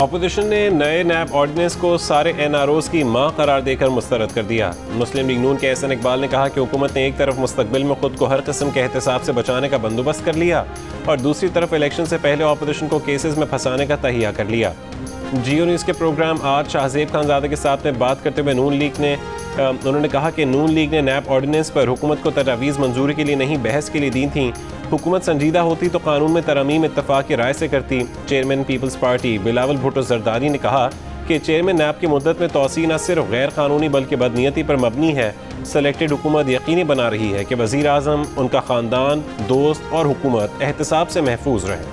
Opposition ने नए नैब ordinance को सारे NROs की मां करार देकर मुस्तरद कर दिया। मुस्लिम लीग नून के एहसन इकबाल ने कहा कि हुकूमत ने एक तरफ मुस्तकबिल में खुद को हर किस्म के एहतसाब से बचाने का बंदोबस्त कर लिया और दूसरी तरफ इलेक्शन से पहले अपोजिशन को केसेस में फंसाने का तहिया कर लिया। जियो न्यूज़ के प्रोग्राम आज शाहजेब खानजादा के साथ में बात करते हुए उन्होंने कहा कि नून लीग ने नैब ऑर्डिनेंस पर हुकूमत को तजावीज़ मंजूरी के लिए नहीं बहस के लिए दी थी। हुकूमत संजीदा होती तो कानून में तरमीम इत्तफाक की राय से करती। Chairman Peoples Party Bilawal Bhutto Zardari ने कहा कि चेयरमैन नैब की मुद्दत में तोसी न सिर्फ गैर कानूनी बल्कि बदनीयती पर मबनी है। सेलेक्टेड हुकूमत यकीनी बना रही है कि वज़ीर आज़म, उनका ख़ानदान, दोस्त और हुकूमत एहतसाब से महफूज रहें।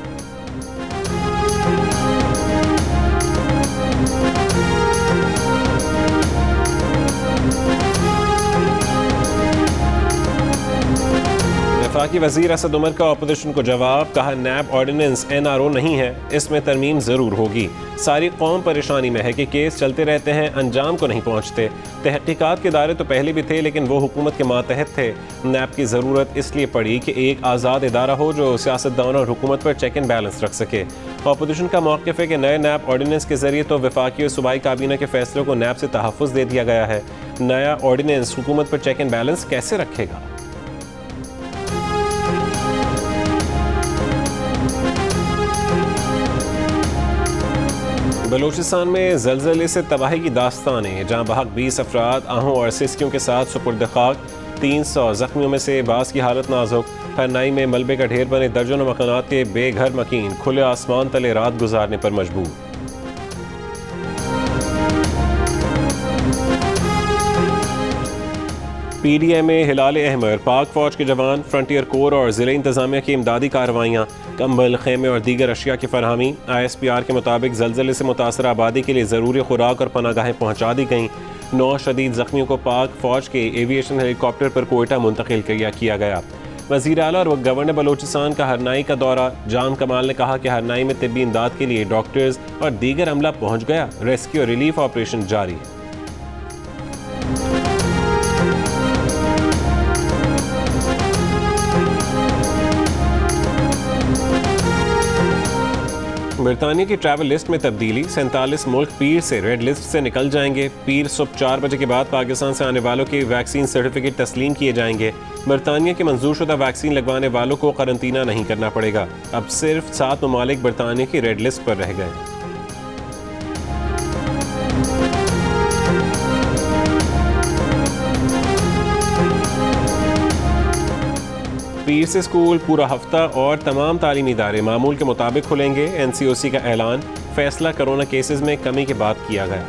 वफाकी वज़ीर असद उमर का अपोजिशन को जवाब, कहा नैब ऑर्डिनेंस NRO नहीं है, इसमें तरमीम ज़रूर होगी। सारी कौम परेशानी में है कि केस चलते रहते हैं, अंजाम को नहीं पहुँचते। तहकीकात के दायरे तो पहले भी थे लेकिन वो हुकूमत के मातहत थे। नैब की ज़रूरत इसलिए पड़ी कि एक आज़ाद इदारा हो जो सियासतदान और हुकूमत पर चेक एंड बैलेंस रख सके। अपोजिशन का मौक़िफ़ है कि नए नैब ऑर्डिनेंस के ज़रिए तो वफाकी और सूबाई काबीना के फैसलों को नैब से तहफ़्फ़ुज़ दे दिया गया है। नया ऑर्डिनेंस हुकूमत पर चेक एंड बैलेंस कैसे रखेगा? बलूचिस्तान में ज़लज़ले से तबाही की दास्तानें, जहाँ बहक 20 अफराद आहों और सिस्कियों के साथ सुपुर्द खाक। 300 ज़ख्मियों में से बास की हालत नाजुक। हरनाई में मलबे का ढेर बने दर्जनों मकानात के बेघर मकीन खुले आसमान तले रात गुजारने पर मजबूर। PDA में हिलाल अहमर, पाक फौज के जवान, फ्रंटियर कोर और ज़िले इंतज़ामिया की इमदादी कार्रवाइयाँ, कंबल, खेमे और दीगर अशिया की फरहमी। ISPR के मुताबिक ज़लज़ले से मुतासर आबादी के लिए ज़रूरी खुराक और पनागाहें पहुँचा दी गईं। 9 शदीद ज़ख्मियों को पाक फौज के एविएशन हेलीकॉप्टर पर कोयटा मुंतकिल किया गया। वज़ीर आला और गवर्नर बलूचिस्तान का हरनाई का दौरा। जाम कमाल ने कहा कि हरनाई में तिब्बी इमदाद के लिए डॉक्टर्स और दीगर अमला पहुँच गया। रेस्क्यू और रिलीफ ऑपरेशन जारी है। बरतानिया की ट्रैवल लिस्ट में तब्दीली। 47 मुल्क पीर से रेड लिस्ट से निकल जाएंगे। पीर सुबह 4 बजे के बाद पाकिस्तान से आने वालों के वैक्सीन सर्टिफिकेट तस्लीम किए जाएंगे। बरतानिया के मंजूरशुदा वैक्सीन लगवाने वालों को करंतना नहीं करना पड़ेगा। अब सिर्फ 7 ममालिक बरतानिया की रेड लिस्ट पर रह गए। पीर से स्कूल पूरा हफ्ता और तमाम तालीमी इदारे मामूल के मुताबिक खुलेंगे। NCOC का ऐलान। फैसला कोरोना केसेस में कमी के बाद किया गया।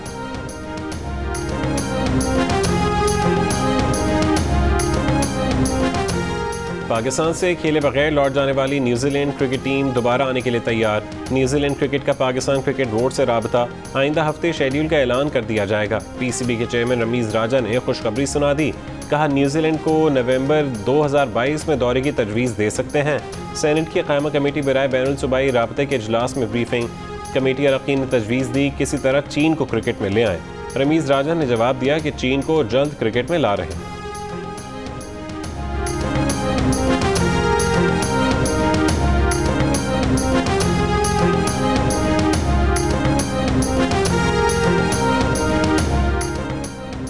पाकिस्तान से खेले बगैर लौट जाने वाली न्यूजीलैंड क्रिकेट टीम दोबारा आने के लिए तैयार। न्यूजीलैंड क्रिकेट का पाकिस्तान क्रिकेट बोर्ड से राबता। आइंदा हफ्ते शेड्यूल का ऐलान कर दिया जाएगा। PCB के चेयरमैन रमीज़ राजा ने खुशखबरी सुना दी। कहा नयूजीलैंड को नवंबर 2022 में दौरे की तजवीज़ दे सकते हैं। सेनेट की कायमा कमेटी बराए बैनुल सूबाई राबते के इजलास में ब्रीफिंग। कमेटी अरकान ने तजवीज़ दी किसी तरह चीन को क्रिकेट में ले आए। रमीज़ राजा ने जवाब दिया कि चीन को जल्द क्रिकेट में ला रहे हैं।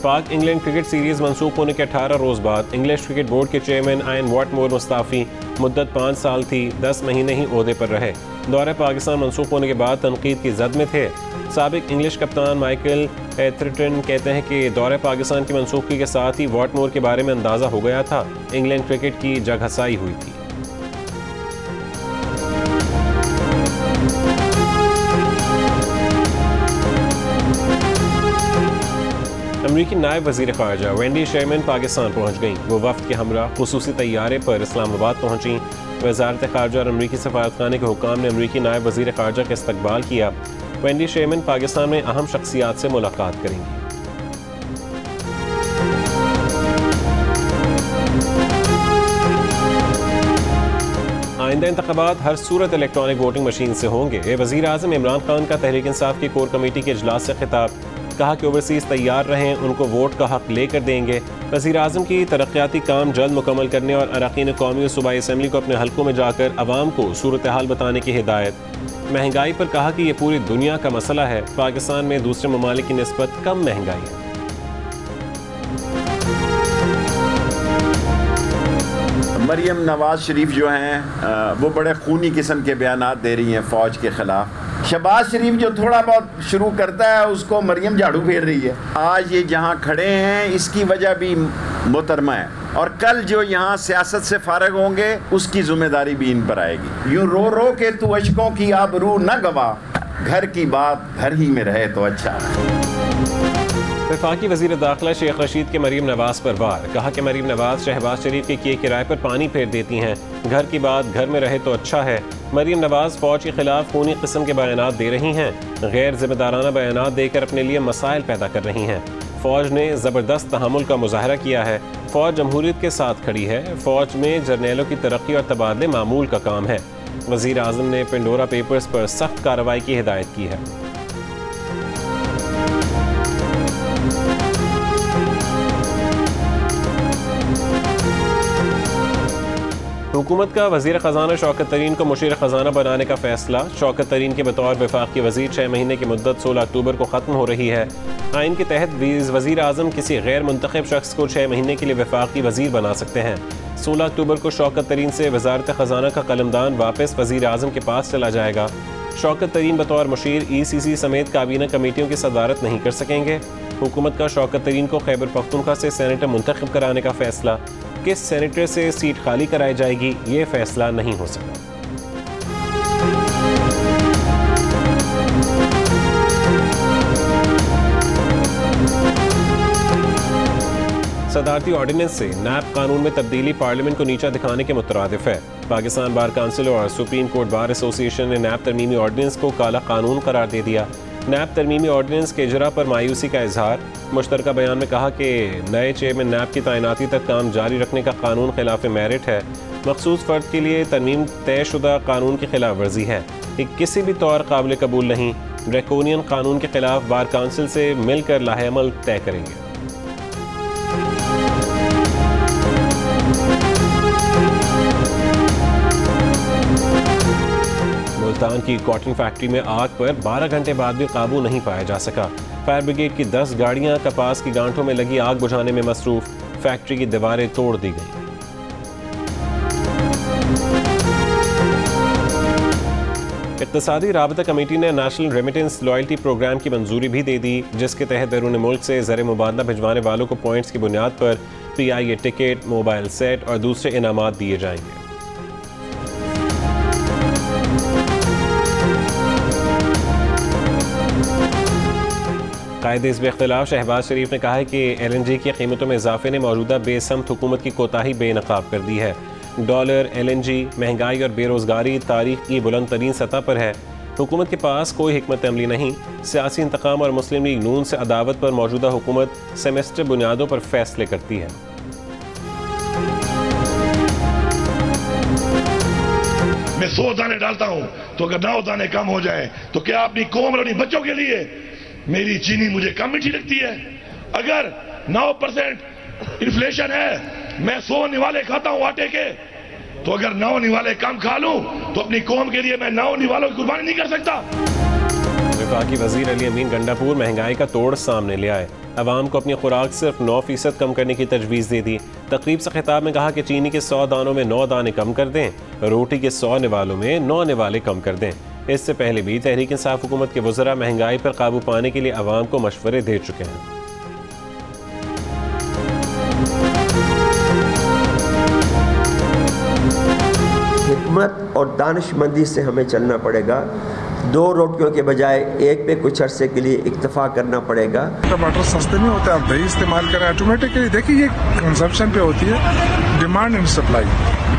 पाक इंग्लैंड क्रिकेट सीरीज मंसूख होने के 18 रोज़ बाद इंग्लिश क्रिकेट बोर्ड के चेयरमैन आयन वॉटमोर मुस्ताफ़ी। मुद्दत 5 साल थी, 10 महीने ही ओहदे पर रहे। दौरे पाकिस्तान मंसूख होने के बाद तनकीद की जद में थे। साबिक इंग्लिश कप्तान माइकल एथरटन कहते हैं कि दौरे पाकिस्तान की मनसूखी के साथ ही वॉटमोर के बारे में अंदाज़ा हो गया था। इंग्लैंड क्रिकेट की जगहसाई हुई थी। अमरीकी नायब वज़ीर ख़ारजा वेंडी शेरमैन पाकिस्तान पहुँच गईं। वो वफ़द के हमरा खुसूसी तैयारे पर इस्लामाबाद पहुँची। वज़ारत ख़ारजा और अमरीकी सफारतखाने के हुकाम ने अमरीकी नायब वज़ीर ख़ारजा का इस्तकबाल किया। वेंडी शेरमैन पाकिस्तान में अहम शख्सियात से मुलाकात करेंगी। आइंदा इंतख़ाबात हर सूरत इलेक्ट्रॉनिक वोटिंग मशीन से होंगे। वज़ीर आज़म इमरान खान का तहरीक इंसाफ की कोर कमेटी के इजलास से खिताब। कहा कि ओवरसीज़ तैयार रहें, उनको वोट का हक लेकर देंगे। वज़ीर-ए-आज़म की तरक्याती काम जल्द मुकम्मल करने और अरकान कौमी और सूबाई असम्बली को अपने हलकों में जाकर अवाम को सूरत हाल बताने की हिदायत। महंगाई पर कहा कि ये पूरी दुनिया का मसला है, पाकिस्तान में दूसरे ममालिक की निस्बत कम महंगाई है। मरियम नवाज शरीफ जो हैं वो बड़े खूनी किस्म के बयानात दे रही हैं फ़ौज के ख़िलाफ़। शहबाज शरीफ जो थोड़ा बहुत शुरू करता है उसको मरियम झाड़ू फेर रही है। आज ये जहाँ खड़े हैं इसकी वजह भी मोहतरमा है, और कल जो यहाँ सियासत से फारग होंगे उसकी जिम्मेदारी भी इन पर आएगी। यूँ रो रो के तू अशकों की आबरू न गवा, घर की बात घर ही में रहे तो अच्छा। वफाकी वज़ीर दाखिला शेख रशीद के मरीम नवाज पर वार। कहा कि मरीम नवाज शहबाज शरीफ के किए किराए पर पानी फेर देती हैं, घर की बात घर में रहे तो अच्छा है। मरीम नवाज फ़ौज के खिलाफ खूनी किस्म के बयानात दे रही हैं, गैर जिम्मेदाराना बयानात देकर अपने लिए मसाइल पैदा कर रही हैं। फ़ौज ने ज़बरदस्त तहम्मुल का मुजाहरा किया है, फ़ौज जमहूरियत के साथ खड़ी है, फ़ौज में जर्नेलों की तरक्की और तबादले मामूल का काम है। वज़ीर आज़म ने पेंडोरा पेपर्स पर सख्त कार्रवाई की हिदायत की है। हुकूमत का वज़ीर ख़जाना शौकत तरीन को मुशीर ख़जाना बनाने का फैसला। शौकत तरीन के बतौर वफाकी वज़ीर 6 महीने की मुद्दत 16 अक्टूबर को ख़त्म हो रही है। आइन के तहत वज़ीर आज़म किसी गैर मुंतखब शख्स को 6 महीने के लिए वफाकी वज़ीर बना सकते हैं। 16 अक्टूबर को शौकत तरीन से वज़ारत ख़जाना का कलमदान वापस वज़ीर आज़म के पास चला जाएगा। शौकत तरीन बतौर मुशीर ECC समेत काबीना कमेटियों की सदारत नहीं कर सकेंगे। हुकूमत का शौकत तरीन को खैबर पख्तूनख्वा से सेनेटर मुंतखब कराने का फैसला। किस सेनेटर से सीट खाली कराई जाएगी ये फैसला नहीं हो सका। सदारती ऑर्डिनेंस से नैब कानून में तब्दीली पार्लियामेंट को नीचा दिखाने के मुतरादिफ है। पाकिस्तान बार काउंसिल और सुप्रीम कोर्ट बार एसोसिएशन ने नैब तरमीमी ऑर्डिनेंस को काला कानून करार दे दिया। नैब तरमीमी ऑर्डिनेंस के इजरा पर मायूसी का इजहार। मुश्तरका बयान में कहा कि नए चेयरमैन नैब की तैनाती तक काम जारी रखने का कानून खिलाफ मेरिट है। मखसूस फ़र्द के लिए तरमीम तयशुदा कानून की खिलाफ वर्जी है, एक किसी भी तौर काबिल कबूल नहीं। ड्रैकोनियन कानून के खिलाफ बार काउंसिल से मिलकर लाहेअमल तय करेंगे। मुल्तान की कॉटन फैक्ट्री में आग पर 12 घंटे बाद भी काबू नहीं पाया जा सका। फायर ब्रिगेड की 10 गाड़ियां कपास की गांठों में लगी आग बुझाने में मसरूफ। फैक्ट्री की दीवारें तोड़ दी गई। इक़्तिसादी राबता कमेटी ने नेशनल रेमिटेंस लॉयल्टी प्रोग्राम की मंजूरी भी दे दी, जिसके तहत बैरून मुल्क से ज़र मुबादला भिजवाने वालों को पॉइंट्स की बुनियाद पर PIA टिकट, मोबाइल सेट और दूसरे इनामात दिए जाएंगे। कायदे हिज़्ब इख्तिलाफ शहबाज शरीफ ने कहा है कि LNG की कीमतों में इजाफे ने मौजूदा बेसमत हुकूमत की कोताही बेनकाब कर दी है। डॉलर, LNG, महंगाई और बेरोज़गारी तारीख की बुलंद तरीन सतह पर है। हुकूमत के पास कोई हिकमत अमली नहीं। सियासी इंतकाम और मुस्लिम लीग नून से अदावत पर मौजूदा हुकूमत सेमेस्टर बुनियादों पर फैसले करती है। मैं 100 दाने डालता हूं तो अगर 9 दाने कम हो जाए तो क्या अपनी कौम और अपनी बच्चों के लिए मेरी चीनी मुझे कम मीठी लगती है? अगर 9% इन्फ्लेशन है, मैं 100 निवाले खाता हूं आटे के, तो अगर 9 निवाले कम खा लूं तो अपनी कौम के लिए मैं 9 निवालों की कुर्बानी नहीं कर सकता। वफाकी वजीर अली अमीन गंडापुर महंगाई का तोड़ सामने ले आए। अवाम को अपनी खुराक सिर्फ 9% कम करने की तजवीज़ दे दी। तकरीब से खिताब में कहा कि चीनी के 100 दानों में 9 दाने कम कर दें, रोटी के 100 निवालों में 9 निवाले कम कर दें। इससे पहले भी तहरीक इंसाफ हुकूमत के वज़रा महंगाई पर काबू पाने के लिए अवाम को मशवरे दे चुके हैं। हिकमत और दानिशमंदी से हमें चलना पड़ेगा। 2 रोटियों के बजाय एक पे कुछ अरसे के लिए इक्तफा करना पड़ेगा। टमाटर सस्ते नहीं होते, आप दही इस्तेमाल करें ऑटोमेटिकली। देखिए ये कंजप्शन पे होती है, डिमांड एंड सप्लाई।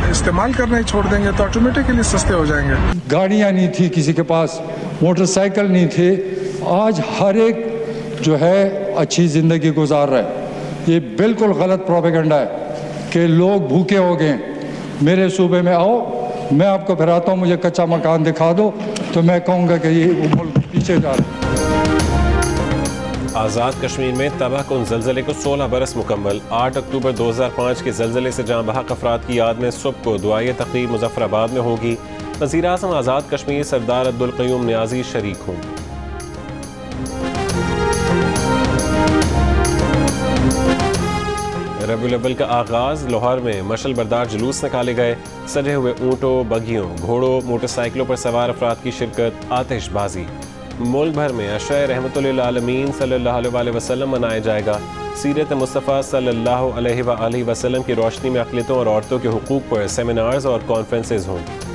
इस्तेमाल करना ही छोड़ देंगे तो ऑटोमेटिकली सस्ते हो जाएंगे। गाड़ियाँ नहीं थी किसी के पास, मोटरसाइकिल नहीं थे। आज हर एक जो है अच्छी ज़िंदगी गुजार रहा है। ये बिल्कुल गलत प्रोपेगेंडा है कि लोग भूखे हो गए। मेरे सूबे में आओ, मैं आपको फिराता हूँ, मुझे कच्चा मकान दिखा दो तो मैं कहूँगा कि ये मुल्क पीछे जा रहा है। आज़ाद कश्मीर में तबाहकुन ज़लज़ले को 16 बरस मुकम्मल। 8 अक्टूबर 2005 के ज़लज़ले से जाँ बहक अफराद की याद में सुबह को दुआए तक़रीब मुज़फ़्फ़राबाद में होगी। वज़ीर-ए-आज़म आज़ाद कश्मीर सरदार अब्दुल क़य्यूम नियाज़ी शरीक होंगे। रबीउल अव्वल का आगाज़। लाहौर में मशल बरदार जुलूस निकाले गए। सजे हुए ऊँटों, बगियों, घोड़ों, मोटरसाइकिलों पर सवार अफराद की शिरकत। आतिशबाजी। मुल्क भर में अशरा रहमतुल लिल आलमीन सल्लल्लाहु अलैहि वसल्लम मनाया जाएगा। सीरत मुस्तफ़ा सल्लल्लाहु अलैहि वसल्लम की रोशनी में अक़लियतों और औरतों के हुकूक़ पर सेमिनार्स और कॉन्फ्रेंसेस होंगी।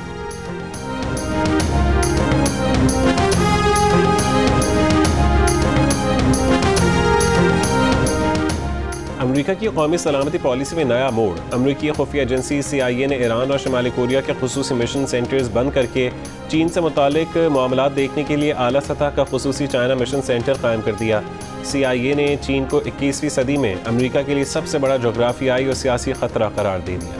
अमरीका की कौमी सलामती पॉलिसी में नया मोड़। अमरीकी खुफिया एजेंसी CIA ने ईरान और शुमाली कोरिया के खुसूसी मिशन सेंटर्स बंद करके चीन से मुतालिक मामलात देखने के लिए आला सतह का खुसूसी चाइना मिशन सेंटर कायम कर दिया। CIA ने चीन को 21वीं सदी में अमरीका के लिए सबसे बड़ा जोग्राफियाई और सियासी खतरा करार दे दिया।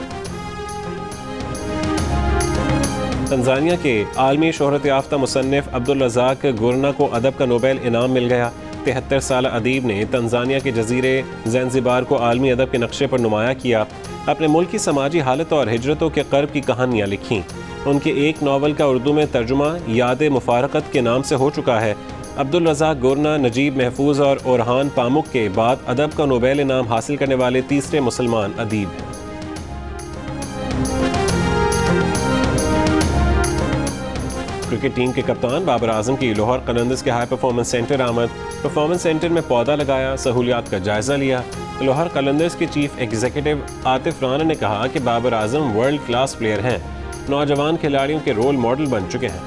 तंजानिया के आलमी शोहरत याफ्ता मुसन्निफ अब्दुल रज़ाक गुरना को अदब का नोबेल इनाम मिल गया। 73 साल अदीब ने तंजानिया के जजीरे ज़ैंज़िबार को आलमी अदब के नक्शे पर नुमाया किया। अपने मुल्क की समाजी हालत और हिजरतों के कर्ब की कहानियाँ लिखीं। उनके एक नावल का उर्दू में तर्जुमा याद मुफारकत के नाम से हो चुका है। अब्दुल रज़ाक गुरना नजीब महफूज और ओरहान पामुक के बाद अदब का नोबेल इनाम हासिल करने वाले तीसरे मुसलमान अदीब हैं। क्रिकेट टीम के कप्तान बाबर आजम की लाहौर कलंदर्स के हाई परफॉर्मेंस सेंटर आमद। परफॉर्मेंस सेंटर में पौधा लगाया, सहूलियात का जायजा लिया। लाहौर कलंदर्स के चीफ एग्जीक्यूटिव आतिफ राना ने कहा कि Babar Azam world class player हैं, नौजवान खिलाड़ियों के रोल मॉडल बन चुके हैं।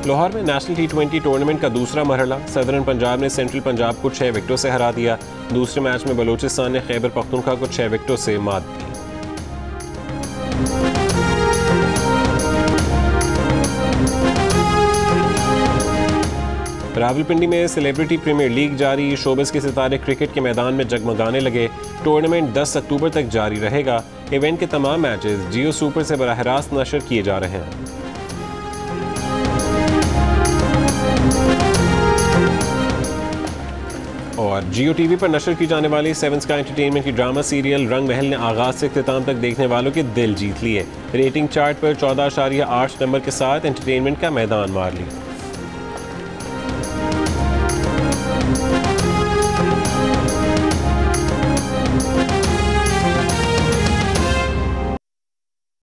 लाहौर में नेशनल T20 टूर्नामेंट का दूसरा मरहला। सदरन पंजाब ने सेंट्रल पंजाब को 6 विकेटों से हरा दिया। दूसरे मैच में बलूचिस्तान ने खैबर पख्तूनख्वा को 6 विकेटों से मात दी। रावलपिंडी में सेलिब्रिटी प्रीमियर लीग जारी। शोबिस के सितारे क्रिकेट के मैदान में जगमगाने लगे। टूर्नामेंट 10 अक्टूबर तक जारी रहेगा। इवेंट के तमाम मैचेस जियो सुपर से बराह रास्त नशर किए जा रहे हैं। और जियो टीवी पर नशर की जाने वाली 7 स्काई एंटरटेनमेंट की ड्रामा सीरियल रंग महल ने आगाज से इख्तिताम तक देखने वालों के दिल जीत लिए। रेटिंग चार्ट पर 14.8 नंबर के साथ एंटरटेनमेंट का मैदान मार लिया।